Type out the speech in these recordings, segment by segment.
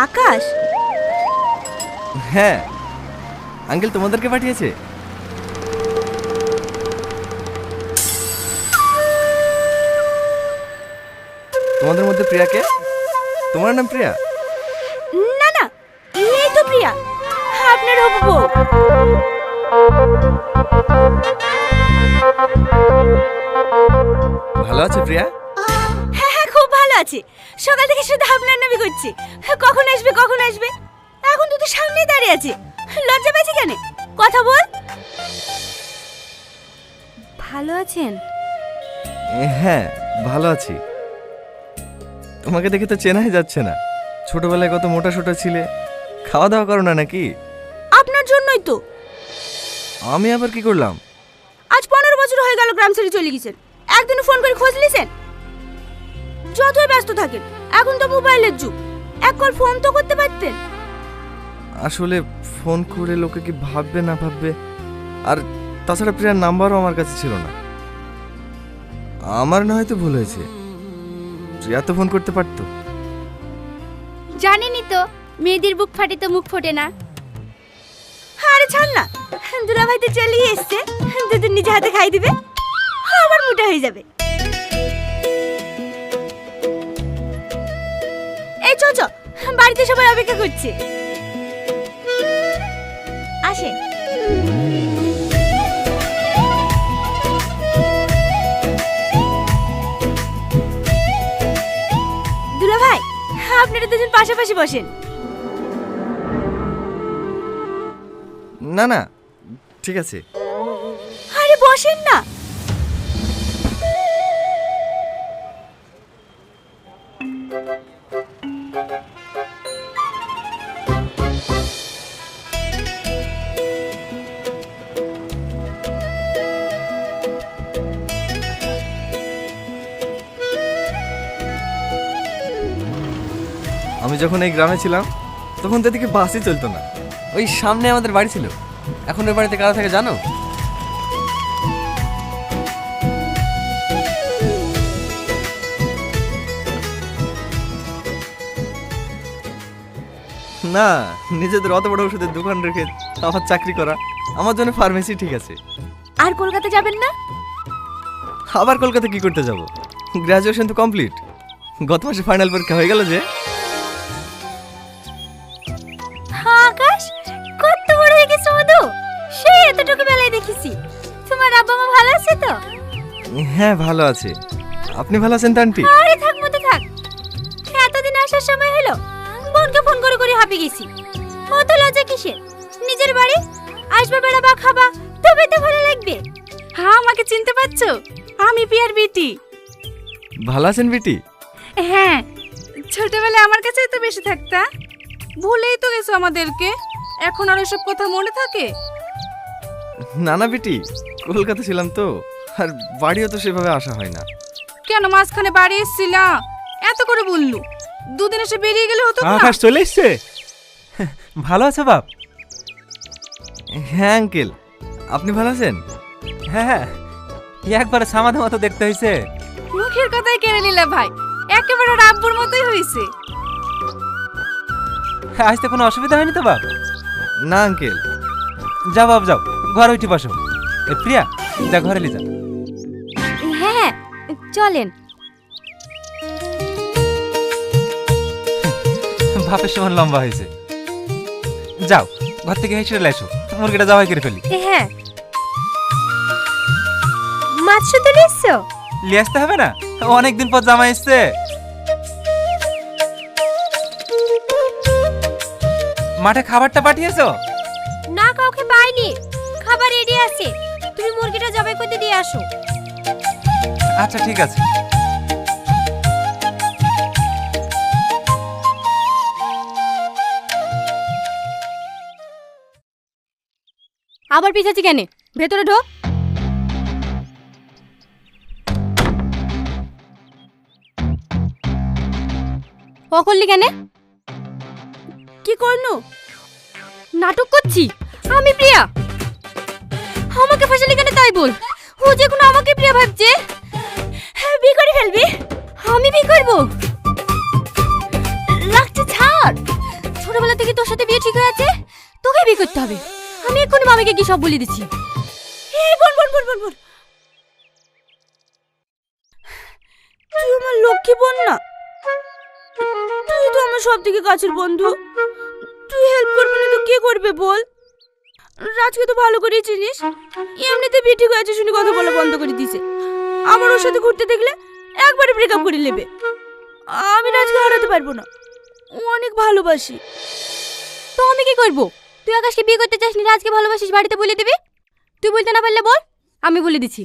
আকাশ? হ্যাঁ, আঙ্কেল তোমাদেরকে পাঠিয়েছে। তোমাদের মধ্যে প্রিয়াকে? তোমার নাম প্রিয়া? না না, এই তো প্রিয়া, আপনার হবু বউ। ভালো আছে প্রিয়া? হ্যাঁ হ্যাঁ, খুব ভালো আছে। সকাল থেকে শুধু আপনার নামই করছি, কখন আসবে কখন আসবে। এখন তো সামনেই দাঁড়িয়ে আছে, লজ্জা পেয়েছি কেন? কথা বল। ভালো আছেন? হ্যাঁ, ভালো আছি। তোমাকে দেখে তো চেনাই যাচ্ছে না। ছোটবেলায় কত মোটা সোটা ছিলে, খাওয়া দাওয়া করো না নাকি? আপনার জন্যই তো। আমি আবার কি করলাম? আজ 15 বছর হয়ে গেল গ্রাম ছেড়ে চলে গেছেন, একদিন ফোন করে খোঁজ নিছেন? যতই ব্যস্ত থাকেন, এখন তো মোবাইলের যুগ, এক কল ফোন তো করতে পারতেন। আসলে ফোন করে লোকে কি ভাববে না ভাববে, আর তাছাড়া প্রিয়ার নাম্বারও আমার কাছে ছিল না। আমার না হয়তো ভুল হয়েছে, প্রিয়া তো ফোন করতে পারতো। জানেনই তো, মেয়েদের বুক ফাটে তো মুখ ফোটে না। আরে ছাড় না, দুলা ভাই তো চলেই এসছে, দুদিন নিজে হাতে খাই দিবে, আবার মোটা হয়ে যাবে। এই চো চো, বাড়িতে সবাই অপেক্ষা করছে, আসেন। দুলা ভাই, আপনারা দুজন পাশাপাশি বসেন। না না, ঠিক আছে। আরে বসেন না। আমি যখন এই গ্রামে ছিলাম তখন তো এদিকে বাসই চলতো না। ওই সামনে আমাদের বাড়ি ছিল, এখন ওই বাড়িতে কারা থাকে জানো? না, নিজেদের অত বড় ওষুধের দোকান রেখে আমার চাকরি করা, আমার জন্য ফার্মেসি ঠিক আছে। আর কলকাতা যাবেন না? আবার কলকাতা কি করতে যাব? গ্রাজুয়েশন তো কমপ্লিট, গত মাসে ফাইনাল পরীক্ষা হয়ে গেল যে। আকাশ, কত বড় হয়ে গেছে মধু, সেই এতটুকু বেলায় দেখেছি। তোমার আব্বা মা ভালো আছে তো? হ্যাঁ ভালো আছে। আপনি ভালো আছেন তো আন্টি? আরে থাক মতো থাক, এতদিন আসার সময় হলো, বোনকে ফোন করে করে হাঁপে গেছি। অত লজ্জা কিসের? নিজের বাড়ি আসবে, বেড়াবা, খাবা, তবে তো ভালো লাগবে। হ্যাঁ, আমাকে চিনতে পারছো? আমি পিয়ার বিটি। ভালো আছেন বিটি? হ্যাঁ, ছোটবেলায় আমার কাছেই তো বেশি থাকতা, ভুলেই তো গেছো আমাদেরকে। এখন আর এসব কথা মনে থাকে? না না বিটি, কলকাতা ছিলাম তো, আর বাড়িও তো সেভাবে আসা হয় না। কেন মাঝখানে বাড়ি এসেছিলা? এত করে বললু, দুদিন এসে বেরিয়ে গেলে হতো না? আকাশ চলে এসছে। ভালো আছে বাপ? হ্যাঁ আঙ্কেল, আপনি ভালো আছেন? হ্যাঁ হ্যাঁ, একবারে সামাদের মতো দেখতে হয়েছে। মুখের কথাই কেড়ে নিলা ভাই, একেবারে ওর আব্বুর মতোই হয়েছে। আসতে কোনো অসুবিধা হয়নি তো বাপ? না আঙ্কেল। যাও বাপ যাও, ঘরে উঠে বসো। এ প্রিয়া, যা ঘরে লি যা। হ্যাঁ চলেন। বাপের সমান লম্বা হয়েছে। যাও ঘর থেকে হেসে এসো, মুরগিটা জবাই করে ফেলি। হ্যাঁ, মাছ শুধু এসছো? লিয়ে আসতে হবে না, অনেকদিন পর জামাই এসছে। মাঠে খাবারটা পাঠিয়েছো? না, কাউকে পাইনি, খাবার রেডি আছে, তুমি মুরগিটা জবাই করতে দিয়ে আসো। আচ্ছা ঠিক আছে। আবার পিছাচ্ছি কেন? ভেতরে ঢোক। ও করলি কেন? কি করনু? নাটক করছি আমি প্রিয়া। আমাকে ফাঁসালি কেন তাই বল। ও যে কোনো আমাকে প্রিয়া ভাবছে। বিয়ে করে ফেলবি? আমি বিয়ে করবো? লাগছে ছাড়। ছোটবেলা থেকে তোর সাথে বিয়ে ঠিক হয়ে আছে, তোকে বিয়ে করতে হবে। আমি এক্ষুনি মামিকে কি সব বলে দিচ্ছি। এই বোন বোন বোন বোন বোন, তুই আমার লক্ষ্মী বোন না? তুই তো আমার সব থেকে কাছের বন্ধু। তুই হেল্প করবি না তো কে করবে বল? রাজকে তো ভালো করেই চিনিস, এমনিতে বিয়ে ঠিক হয়েছে শুনে কথা বলা বন্ধ করে দিয়েছে। আমার ওর সাথে ঘুরতে দেখলে একবারে ব্রেকআপ করে নেবে। আমি রাজকে হারাতে পারবো না, ও অনেক ভালোবাসি। তো আমি কি করব? তুই আকাশকে বিয়ে করতে চাসনি, রাজকে ভালোবাসিস, বাড়িতে বলে দিবি। তুই বলতে না পারলে বল, আমি বলে দিচ্ছি।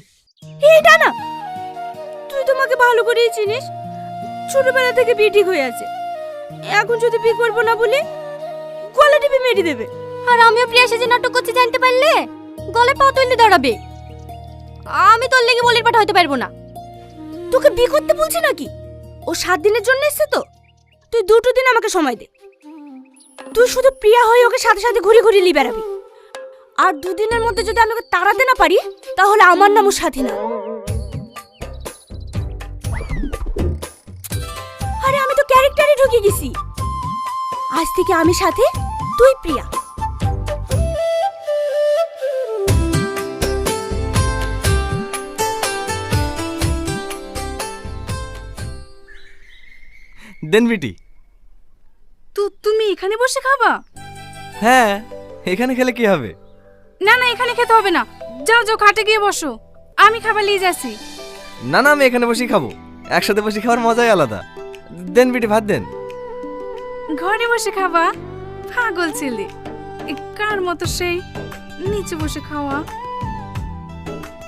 এটা না, তুই তোমাকে ভালো করেই চিনিস, ছোটবেলা থেকে বিয়ে ঠিক হয়ে আছে। এখন যদি বিয়ে করবো না বলে গলা টিপে মেরে দেবে। আর আমিও প্রিয়া সেজে নাটক করছি জানতে পারলে গলায় পা তুলতে দাঁড়াবে। আমি তোর লেগে বলির পাঠা হতে পারবো না। তোকে বিয়ে করতে বলছি নাকি? ও 7 দিনের জন্য এসছে তো, তুই 2 দিন আমাকে সময় দে। তুই শুধু প্রিয়া হয়ে ওকে সাথে সাথে ঘুরে ঘুরে নিয়ে বেড়াবি। আর 2 দিনের মধ্যে যদি আমি ওকে তাড়াতে না পারি তাহলে আমার নামও সাথী না। আরে আমি তো ক্যারেক্টারে ঢুকে গেছি। আজ থেকে আমি সাথে, তুই প্রিয়া। দেন বিটি। তুমি এখানে বসে খাবা? হ্যাঁ, এখানে খেলে কি হবে? না না, এখানে খেতে হবে না। যাও যাও, খাটে গিয়ে বসো, আমি খাবার নিয়ে যাচ্ছি। না না, আমি এখানে বসেই খাবো। একসাথে বসে খাওয়ার মজাই আলাদা। দেন বিটি, ভাত দেন। ঘরে বসে খাবা? পাগল ছেলে, কার মতো সেই নিচে বসে খাওয়া।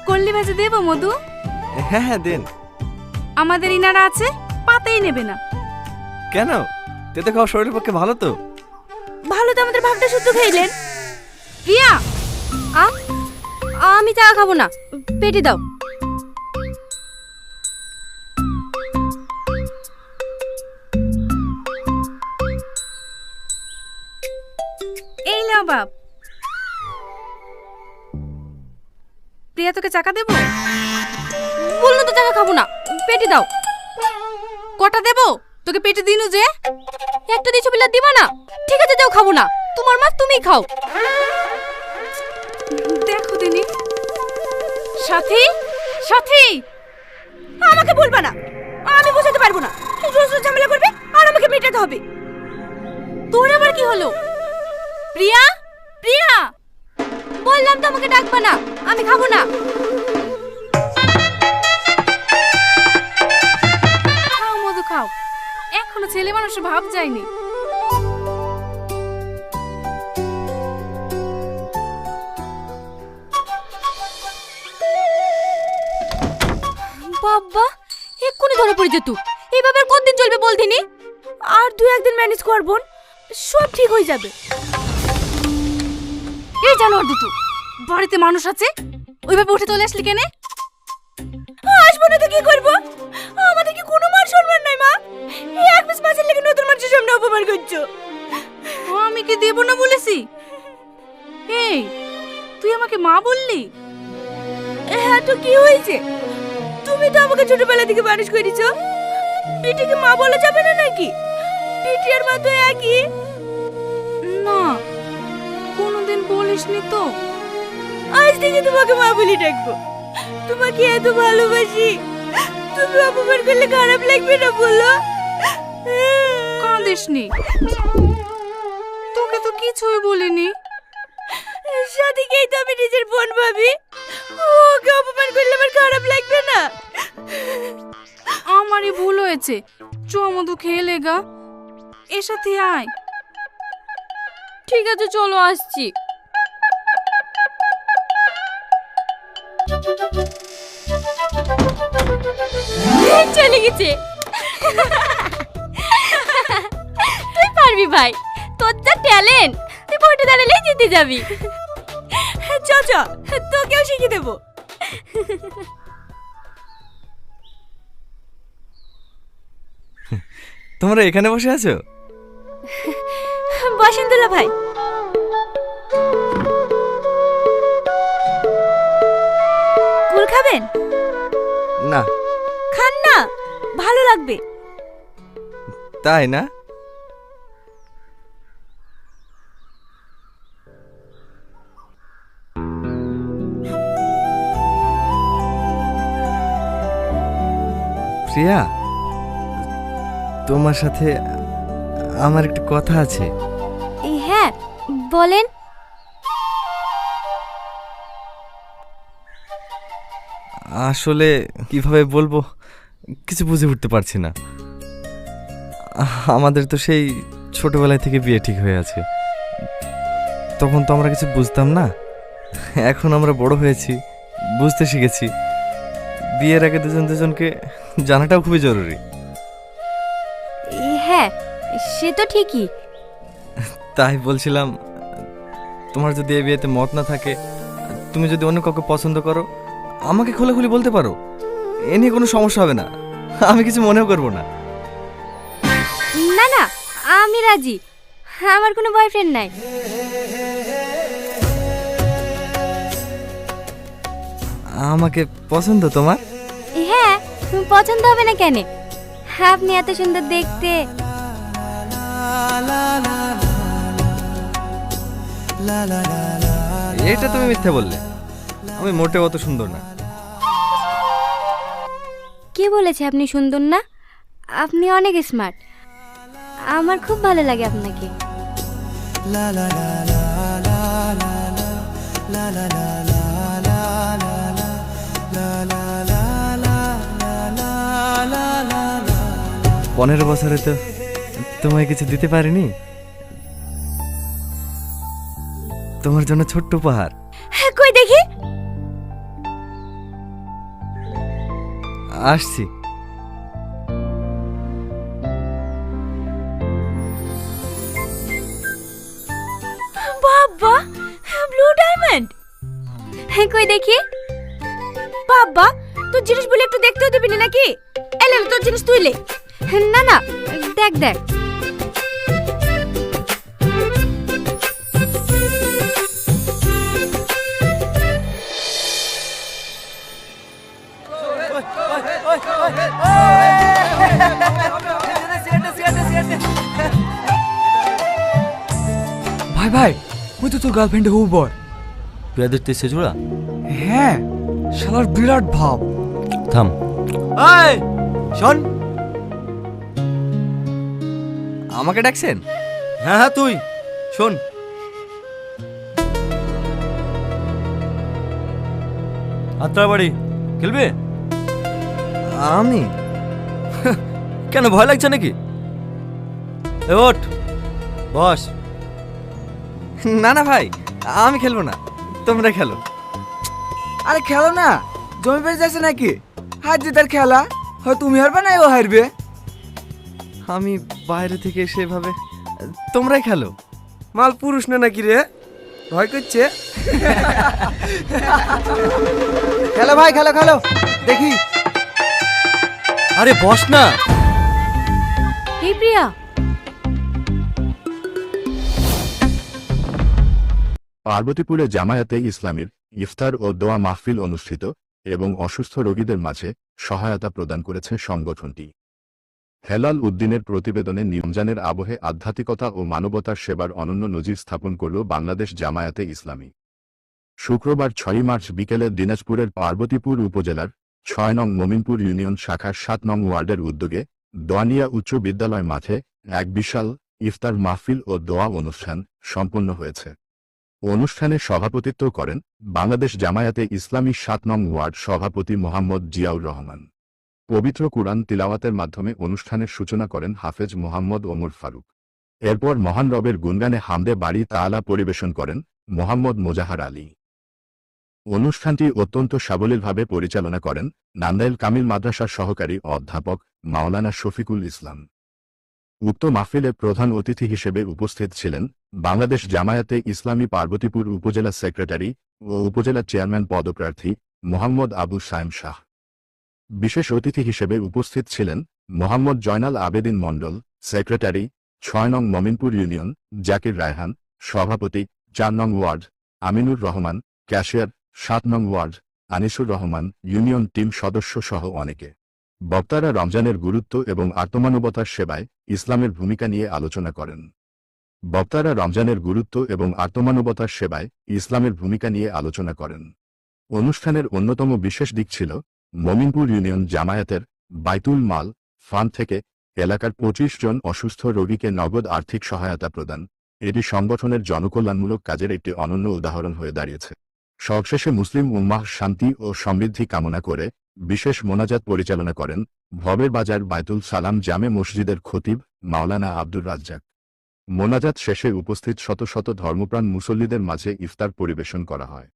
কল্লি ভাজি দেবো মধু? হ্যাঁ হ্যাঁ দেন। আমাদের ইনারা আছে, পাতেই নেবে না। কেন? তেতে খাওয়া শরীরের পক্ষে ভালো তো। ভালো তো আমাদের ভাগটা শুদ্ধ খাইলেন। প্রিয়া, আমি চা খাবো না, পেটে দাও। এই নাও বাপ। প্রিয়া, তোকে চাকা দেবো? বললো তো টাকা খাবো না, পেটে দাও। কটা দেবো তোকে? পেটে দিনু যে একটা দিছো বিলা দিবা না? ঠিক আছে যাও, খাবো না। তোমার মা তুমিই খাও। দেখো দিনি। সাথী, সাথী, আমাকে বলবা না, আমি বোঝাতে পারবো না। রোজ রোজ ঝামেলা করবে আর আমাকে মেটাতে হবে। তোর আবার কি হলো? প্রিয়া, প্রিয়া, বললাম তো আমাকে ডাকবা না, আমি খাবো না। খাও মধু খাও, এখনো ছেলে মানুষের ভাব যায়নি। বাবা, এক্ষুনি ধরে পড়ে যেত। এইভাবে আর কতদিন চলবে বলতিনি? আর 2-1 দিন ম্যানেজ করব, সব ঠিক হয়ে যাবে। এই জানোয়ার দুটো, বাড়িতে মানুষ আছে, ওইভাবে উঠে চলে আসলি কেনে? আসবো না তো কি করব? আমাদের কি কোনো মান সম্মান নাই মা? এই এক পিস মাছের লেগে নতুন মানুষের সামনে অপমান করছো। আমি কি দেব না বলেছি? এই, তুই আমাকে মা বললি? হ্যাঁ তো কি হয়েছে? তুমি তো আমাকে ছোটবেলা থেকে মানুষ করেছো। বিটিকে মা বলা যাবে না নাকি? বিটি আর মা তো একই। না, কোনোদিন বলিসনি তো। আজ থেকে তোমাকে মা বলি ডাকবো। তোমাকে এত ভালোবাসি, তুমি অপমান করলে খারাপ লাগবে না বলো? কাঁদিসনি, তোকে তো কিছুই বলিনি। সাথীকেই তো আমি নিজের বোন ভাবি, ওকে অপমান করলে আমার খারাপ লাগবে না? আমারই ভুল হয়েছে। চ মধু খেয়ে লেগা, এর সাথে আয়। ঠিক আছে চলো, আসছি। চলে গেছে। তুই পারবি ভাই, তোর যা ট্যালেন্ট, তুই ভোটে দাঁড়ালেই জিতে যাবি। চ চ, তোকেও শিখিয়ে দেবো। তোমরা এখানে বসে আছো? বসেন দুলা ভাই। কুল খাবেন? না। খান না, ভালো লাগবে। তাই না? প্রিয়া, তোমার সাথে আমার একটু কথা আছে। হ্যাঁ বলেন। আসলে কিভাবে বলবো কিছু বুঝে উঠতে পারছি না। আমাদের তো সেই ছোটবেলায় থেকে বিয়ে ঠিক হয়ে আছে। তখন তো আমরা কিছু বুঝতাম না। এখন আমরা বড় হয়েছি, বুঝতে শিখেছি। বিয়ের আগে দুজন দুজনকে জানাটাও খুবই জরুরি। হ্যাঁ সে তো ঠিকই। তাই বলছিলাম, তোমার যদি এই বিয়েতে মত না থাকে, তুমি যদি অন্য কাউকে পছন্দ করো, আমাকে খোলাখুলি বলতে পারো। এ নিয়ে কোনো সমস্যা হবে না, আমি কিছু মনেও করবো না। না না, আমি রাজি। আমার কোনো বয়ফ্রেন্ড নাই। আমাকে পছন্দ তোমার? হ্যাঁ, পছন্দ হবে না কেন? আপনি এত সুন্দর দেখতে। এটা তুমি মিথ্যে বললে। আমি মোটেও অত সুন্দর না। কে বলেছে আপনি সুন্দর না? আপনি অনেক স্মার্ট। আমার খুব ভালো লাগে আপনাকে। পনেরো বছরে তো তোমায় কিছু দিতে পারিনি। তোমার জন্য ছোট্ট উপহার। কই দেখি। আসছি। বাবা, ব্লু ডায়মন্ড। কই দেখি। বাবা, তোর জিনিস বলে একটু দেখতেও দিবি না নাকি? এলে তোর জিনিস তুই লে। না না, দেখ দেখ। ভাই ভাই, ওই তো তোর গার্লফ্রেন্ডে হবু বর। প্রিয়া দেখতে এসেছে ওরা? হ্যাঁ, শালার বিরাট ভাব। থাম। এই শোন। আমাকে ডাকছেন? হ্যাঁ হ্যাঁ তুই শোন। আত্মার বাড়ি খেলবে? আমি? কেন ভয় লাগছে নাকি? এ ওঠ, বস। না না ভাই, আমি খেলবো না, তোমরা খেলো। আরে খেলো না, জমি পেয়ে যাচ্ছে নাকি? হাত জিতার খেলা, হয় তুমি হারবে না ও হারবে। আমি বাইরে থেকে সেভাবে, তোমরাই খেলো। মাল পুরুষ না নাকি রে? ভয় করছে। খেলো ভাই, খেলো খেলো, দেখি। আরে বস না। এই প্রিয়া, পার্বতীপুরে জামায়াতে ইসলামীর ইফতার ও দোয়া মাহফিল অনুষ্ঠিত এবং অসুস্থ রোগীদের মাঝে সহায়তা প্রদান করেছে সংগঠনটি। হেলাল উদ্দিনের প্রতিবেদনে রমজানের আবহে আধ্যাত্মিকতা ও মানবতার সেবার অনন্য নজির স্থাপন করল বাংলাদেশ জামায়াতে ইসলামী। শুক্রবার 6 মার্চ বিকেলে দিনাজপুরের পার্বতীপুর উপজেলার 6 নং মোমিনপুর ইউনিয়ন শাখার 7 নং ওয়ার্ডের উদ্যোগে দোয়ানিয়া উচ্চ বিদ্যালয় মাঠে এক বিশাল ইফতার মাহফিল ও দোয়া অনুষ্ঠান সম্পন্ন হয়েছে। অনুষ্ঠানে সভাপতিত্ব করেন বাংলাদেশ জামায়াতে ইসলামী 7 নং ওয়ার্ড সভাপতি মোহাম্মদ জিয়াউর রহমান। পবিত্র কুরআন তিলাওয়াতের মাধ্যমে অনুষ্ঠানের সূচনা করেন হাফেজ মোহাম্মদ ওমর ফারুক। এরপর মহান রবের গুণগানে হামদে বাড়ি তাআলা পরিবেশন করেন মোহাম্মদ মোজাহার আলী। অনুষ্ঠানটি অত্যন্ত সাবলীলভাবে পরিচালনা করেন নান্দাইল কামিল মাদ্রাসার সহকারী অধ্যাপক মাওলানা শফিকুল ইসলাম। উক্ত মাহফিলে প্রধান অতিথি হিসেবে উপস্থিত ছিলেন বাংলাদেশ জামায়াতে ইসলামী পার্বতীপুর উপজেলা সেক্রেটারি ও উপজেলা চেয়ারম্যান পদপ্রার্থী মোহাম্মদ আবু সায়েম শাহ। বিশেষ অতিথি হিসেবে উপস্থিত ছিলেন মোহাম্মদ জয়নাল আবেদিন মণ্ডল, সেক্রেটারি 6 নং মমিনপুর ইউনিয়ন, জাকির রায়হান, সভাপতি 4 নং ওয়ার্ড, আমিনুর রহমান, ক্যাশিয়ার 7 নং ward, Anisur Rahman, union team সদস্য সহ অনেকে। বক্তারা রমজানের গুরুত্ব এবং আত্মমানবতার সেবায় ইসলামের ভূমিকা নিয়ে আলোচনা করেন। বক্তারা রমজানের গুরুত্ব এবং আত্মমানবতার সেবায় ইসলামের ভূমিকা নিয়ে আলোচনা করেন। অনুষ্ঠানের অন্যতম বিশেষ দিক ছিল মমিনপুর ইউনিয়ন জামায়াতের বাইতুল মাল ফান্ড থেকে এলাকার 25 জন অসুস্থ রোগীকে নগদ আর্থিক সহায়তা প্রদান এটি সংগঠনের জনকল্যাণমূলক কাজের একটি অনন্য উদাহরণ হয়ে দাঁড়িয়েছে। সবশেষে মুসলিম উম্মাহ শান্তি ও সমৃদ্ধি কামনা করে বিশেষ মোনাজাত পরিচালনা করেন ভবের বাজার বাইতুল সালাম জামে মসজিদের খতিব মাওলানা আব্দুর রাজ্জাক। মোনাজাত শেষে উপস্থিত শত শত ধর্মপ্রাণ মুসল্লিদের মাঝে ইফতার পরিবেশন করা হয়।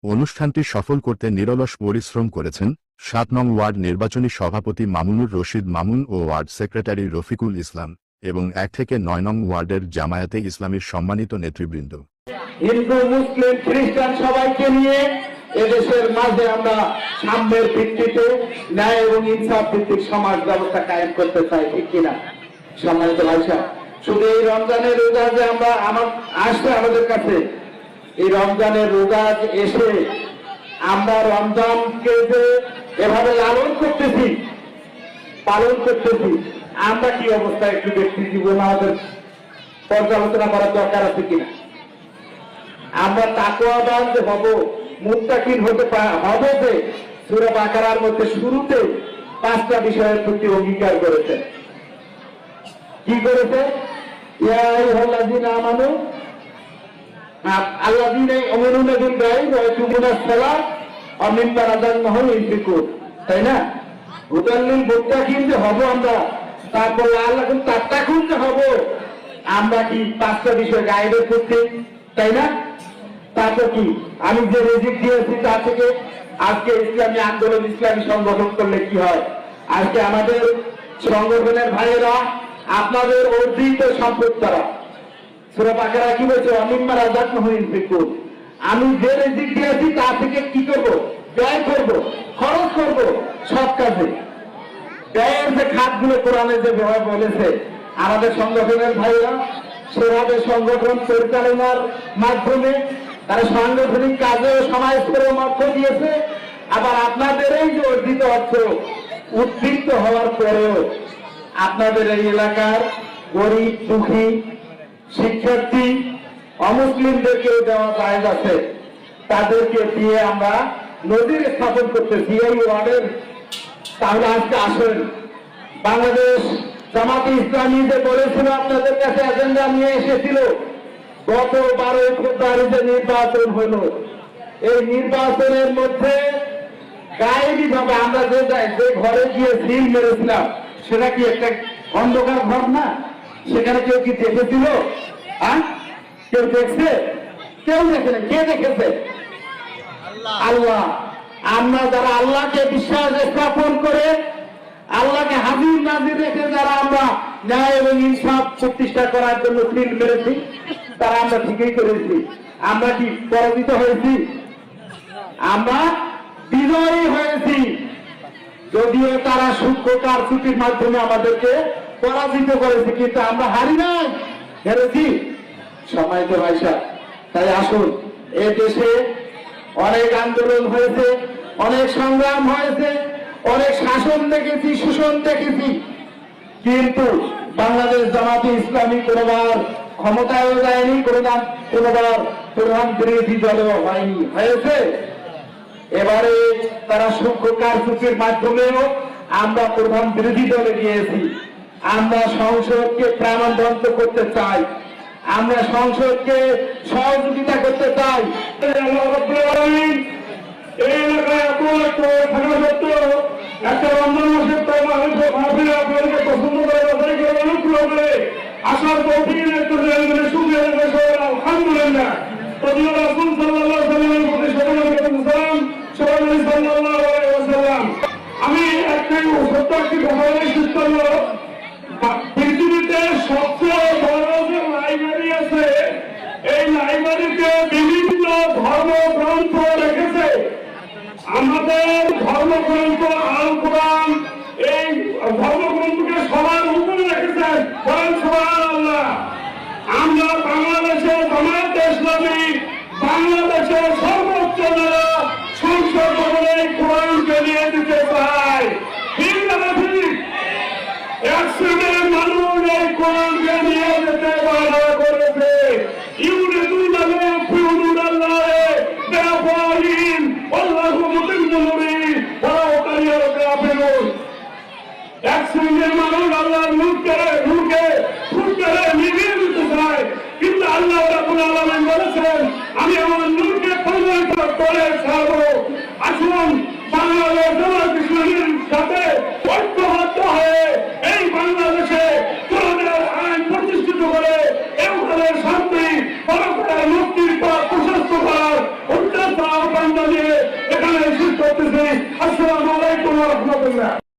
অনুষ্ঠানটি সফল করতে নিরলস পরিশ্রম করেছেন 7 নং ওয়ার্ড নির্বাচনী সভাপতি মামুনুর রশিদ মামুন ও ওয়ার্ড সেক্রেটারি রফিকুল ইসলাম এবং 1 থেকে 9 নং ওয়ার্ডের জামায়াতে ইসলামীর সম্মানিত নেতৃবৃন্দ। হিন্দু মুসলিম খ্রিস্টান সবাইকে নিয়ে এদেশের মাঝে আমরা সাম্যের ভিত্তিতে ন্যায় এবং ইনসাফ ভিত্তিক সমাজ ব্যবস্থা কায়েম করতে চাই, ঠিক কিনা? সম্মানিত ভাইসা, শুধু এই রমজানের রোজা যে আমরা আসছে আমাদের কাছে, এই রমজানের রোজা এসে আমরা রমজানকে যে এভাবে লালন করতেছি, পালন করতেছি, আমরা কি অবস্থা একটু ব্যক্তি জীবন আমাদের পর্যালোচনা করার দরকার আছে কিনা? আমরা তাকওয়াবান যে হব, মুত্তাকিন হতে হব, যে সূরা বাকারার মধ্যে শুরুতে 5টা বিষয়ের প্রতি অঙ্গীকার করেছে। কি করেছে? ইয়া আইয়ুহাল্লাযীনা আমানু আল্লাযীনা ইউমিনুনা বিল গায়বি ওয়া ইয়াকুমুনাস সালাত ওয়া মিম্মা রাযাকনাহুম ইউনফিকুন, তাই না? হুদাল্লিল মুত্তাকিন যে হব আমরা, তারপর লাআল্লাকুম তাত্তাকুন যে হব, আমরা কি 5টা বিষয় গায়েবের প্রতি, তাই না? তারপর কি আমি যে রিজিক দিয়েছি তা থেকে আজকে ইসলামী আন্দোলন, ইসলামী সংগঠন করলে কি হয়? আজকে আমাদের সংগঠনের ভাইয়েরা আপনাদের অর্জিত সম্পদ তারা সূরা বাকারা কি বলছে? অমিম্মা রাযাকনাহুম ইউনফিকুন, আমি যে রিজিক দিয়েছি তা থেকে কি করব? ব্যয় করব, খরচ করব সব কাজে। ব্যয়ের যে খাতগুলো কোরআনে যে ব্যবহার বলেছে, আমাদের সংগঠনের ভাইয়েরা সেভাবে সংগঠন পরিচালনার মাধ্যমে তারা সাংগঠনিক কাজে সমাজ পরামর্শ দিয়েছে। আবার আপনাদের এই যে অর্জিত অর্থ উদ্বৃত্ত হওয়ার পরেও আপনাদের এই এলাকার গরিব দুঃখী শিক্ষার্থী অমুসলিমদেরকেও দেওয়া জায়েজ আছে, তাদেরকে দিয়ে আমরা নজির স্থাপন করতেছি এই ওয়ার্ডের। তাহলে আজকে আসেন, বাংলাদেশ জামাতে ইসলামী যে বলেছিল আপনাদের কাছে এজেন্ডা নিয়ে এসেছিল, গত 12 ফেব্রুয়ারি যে নির্বাচন হলো, এই নির্বাচনের মধ্যে গায়েবী ভাবে আমরা যে ঘরে গিয়ে সিল মেরেছিলাম, সেটা কি একটা অন্ধকার ঘর না? সেখানে কেউ কি দেখেছিল? কেউ দেখছে? কেউ দেখে না। কে দেখেছে? আল্লাহ। আমরা যারা আল্লাহকে বিশ্বাস স্থাপন করে, আল্লাহকে হাজির নাজির রেখে যারা আমরা ন্যায় এবং ইনসাফ প্রতিষ্ঠা করার জন্য সিল মেরেছি, তারা আমরা ঠিকই করেছি। আমরা কি পরাজিত হয়েছি? আমরা বিজয়ী হয়েছি। যদিও তারা সূক্ষ্ম কারচুপির মাধ্যমে আমাদেরকে পরাজিত করেছে, কিন্তু আমরা হারি নাই, হেরেছি। সম্মানিত ভাইসা, তাই আসুন, এ দেশে অনেক আন্দোলন হয়েছে, অনেক সংগ্রাম হয়েছে, অনেক শাসন দেখেছি, শোষণ দেখেছি, কিন্তু বাংলাদেশ জামাতে ইসলামী কোনোবার ক্ষমতায়ও যায়নি, কোনোবার প্রধান বিরোধী দলও হয়নি, হয়েছে। এবারে তারা সূক্ষ্ম কারচুপির মাধ্যমেও আমরা প্রধান বিরোধী দলে গিয়েছি। আমরা সংসদকে প্রাণবন্ত করতে চাই, আমরা সংসদকে সহযোগিতা করতে চাই। এই এলাকায় এত থাকা সত্ত্বেও একটা রমজান মাসের তো মানুষের মাহফিলে আপনাদেরকে পছন্দ করে অনুগ্রহ করে আসার তৌফিক সুবিধা আলহামদুলিল্লাহ। যদিও রাসূল সাল্লাল্লাহু আলাইহি ওয়াসাল্লাম আমি একটাই সত্য একটি কথা বলে, পৃথিবীতে সবচেয়ে বড় যে লাইব্রেরি আছে, এই লাইব্রেরিতে বিভিন্ন ধর্মগ্রন্থ রেখেছে। আমাদের ধর্মগ্রন্থ আল কোরআন, এই ধর্মগ্রন্থকে সবার উপরে রেখেছে। সুবহানাল্লাহ। আমরা বাংলাদেশের জামায়াতে ইসলামী, বাংলাদেশের সর্বোচ্চ নেতা সংসদ ভবনে কোরআনকে নিয়ে দিতে চাই। ঠিক না ঠিক? এক শ্রেণীর মানুষ এই কোরআনকে নিয়ে যেতে বাধা করেছে। করে ছাড়বো। আসুন বাংলাদেশ জামায়াত ইসলামীর সাথে ঐক্যবদ্ধ হয়ে